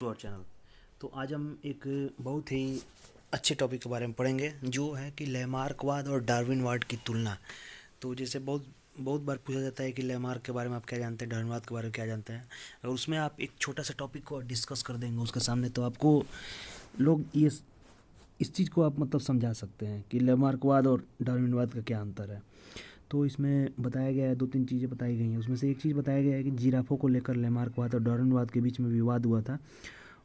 To our channel. तो आज हम एक बहुत ही अच्छे टॉपिक के बारे में पढ़ेंगे जो है कि लैमार्कवाद और डार्विनवाद की तुलना। तो जैसे बहुत बहुत बार पूछा जाता है कि लैमार्क के बारे में आप क्या जानते हैं, डार्विनवाद के बारे में क्या जानते हैं। अगर उसमें आप एक छोटा सा टॉपिक को डिस्कस कर देंगे उसके सामने तो आपको लोग ये इस चीज़ को आप मतलब समझा सकते हैं कि लैमार्कवाद और डार्विनवाद का क्या अंतर है। तो इसमें बताया गया है, दो तीन चीज़ें बताई गई हैं। उसमें से एक चीज़ बताया गया है कि जिराफों को लेकर लैमार्कवाद और डार्विनवाद के बीच में विवाद हुआ था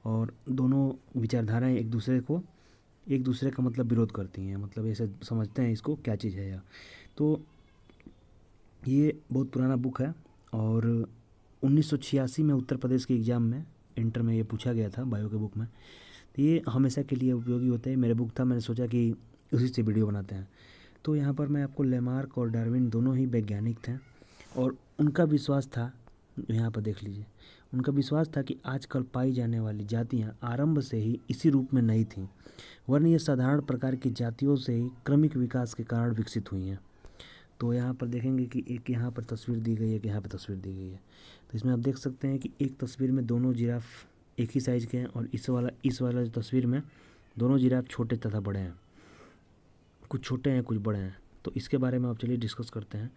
और दोनों विचारधाराएं एक दूसरे का मतलब विरोध करती हैं, मतलब ऐसे समझते हैं इसको क्या चीज़ है यह। तो ये बहुत पुराना बुक है और 1986 में उत्तर प्रदेश के एग्ज़ाम में इंटर में ये पूछा गया था बायो के बुक में। तो ये हमेशा के लिए उपयोगी होता है। मेरे बुक था, मैंने सोचा कि उसी से वीडियो बनाते हैं। तो यहाँ पर मैं आपको लेमार्क और डार्विन दोनों ही वैज्ञानिक थे और उनका विश्वास था, यहाँ पर देख लीजिए, उनका विश्वास था कि आजकल पाई जाने वाली जातियाँ आरंभ से ही इसी रूप में नहीं थीं, वरन ये साधारण प्रकार की जातियों से ही क्रमिक विकास के कारण विकसित हुई हैं। तो यहाँ पर देखेंगे कि एक यहाँ पर तस्वीर दी गई है, एक यहाँ पर तस्वीर दी गई है। तो इसमें आप देख सकते हैं कि एक तस्वीर में दोनों जिराफ एक ही साइज़ के हैं और इस वाला जो तस्वीर में दोनों जिराफ छोटे तथा बड़े हैं, कुछ छोटे हैं कुछ बड़े हैं। तो इसके बारे में आप चलिए डिस्कस करते हैं।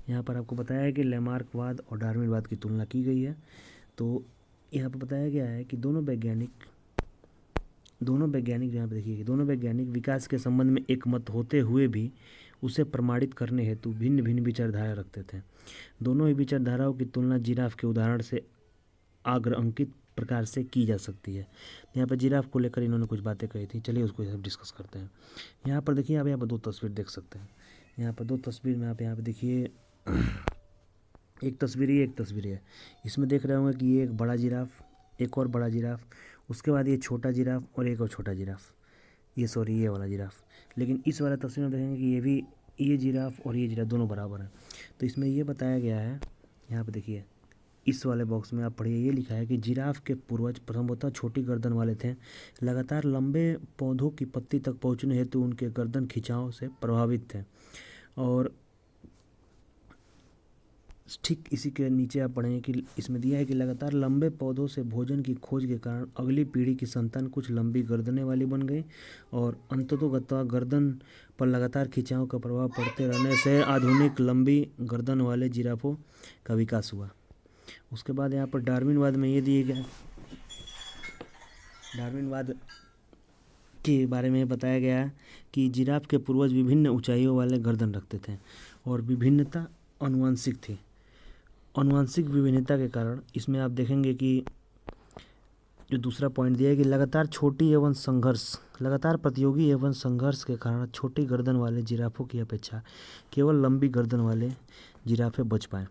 यहाँ पर आपको बताया है कि लैमार्कवाद और डार्विनवाद की तुलना की गई है। तो यहाँ पर बताया गया है कि दोनों वैज्ञानिक यहाँ पे देखिए कि दोनों वैज्ञानिक विकास के संबंध में एक मत होते हुए भी उसे प्रमाणित करने हेतु भिन्न भिन्न विचारधारा रखते थे। दोनों ही विचारधाराओं की तुलना जिराफ के उदाहरण से आग्रंकित प्रकार से की जा सकती है। यहाँ पर जिराफ को लेकर इन्होंने कुछ बातें कही थी, चलिए उसको सब डिस्कस करते हैं। यहाँ पर देखिए, आप यहाँ पर दो तस्वीर देख सकते हैं। यहाँ पर दो तस्वीर में आप यहाँ पर देखिए, एक तस्वीर है। इसमें देख रहे होंगे कि ये एक बड़ा जिराफ, एक और बड़ा जिराफ, उसके बाद ये छोटा जिराफ और एक और छोटा जिराफ, ये वाला जिराफ। लेकिन इस वाला तस्वीर में देखेंगे कि ये जिराफ और ये जिराफ दोनों बराबर हैं। तो इसमें ये बताया गया है, यहाँ पे देखिए इस वाले बॉक्स में आप पढ़िए, ये लिखा है कि जिराफ के पूर्वज प्रथमतः छोटी गर्दन वाले थे। लगातार लंबे पौधों की पत्ती तक पहुँचने हेतु उनके गर्दन खिंचाव से प्रभावित थे। और ठीक इसी के नीचे आप पढ़ेंगे कि इसमें दिया है कि लगातार लंबे पौधों से भोजन की खोज के कारण अगली पीढ़ी की संतान कुछ लंबी गर्दनें वाली बन गई और अंततोगत्वा गर्दन पर लगातार खिंचाव का प्रभाव पड़ते रहने से आधुनिक लंबी गर्दन वाले जिराफों का विकास हुआ। उसके बाद यहाँ पर डार्विनवाद में ये दिए गए, डार्विनवाद के बारे में बताया गया है कि जिराफ के पूर्वज विभिन्न ऊंचाइयों वाले गर्दन रखते थे और विभिन्नता आनुवंशिक थी। आनुवंशिक विभिन्नता के कारण इसमें आप देखेंगे कि जो दूसरा पॉइंट दिया है कि लगातार प्रतियोगी एवं संघर्ष के कारण छोटी गर्दन वाले जिराफों की अपेक्षा केवल लंबी गर्दन वाले जिराफे बच पाए।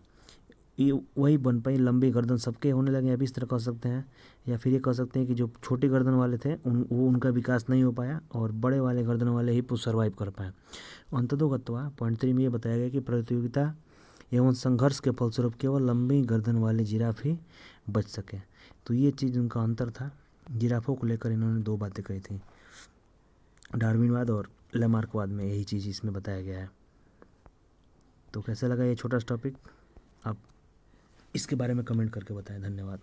ये वही बन पाई, लंबी गर्दन सबके होने लगे, अभी इस तरह कह सकते हैं। या फिर ये कह सकते हैं कि जो छोटी गर्दन वाले थे उनका विकास नहीं हो पाया और बड़े वाले गर्दन वाले ही सर्वाइव कर पाए। अंततोगत्वा पॉइंट 3 में ये बताया गया कि प्रतियोगिता एवं संघर्ष के फलस्वरूप केवल लंबी गर्दन वाले जिराफ ही बच सके। तो ये चीज़ उनका अंतर था। जिराफों को लेकर इन्होंने दो बातें कही थी, डार्विनवाद और लैमार्कवाद में यही चीज़ इसमें बताया गया है। तो कैसा लगा ये छोटा सा टॉपिक, आप इसके बारे में कमेंट करके बताएं। धन्यवाद।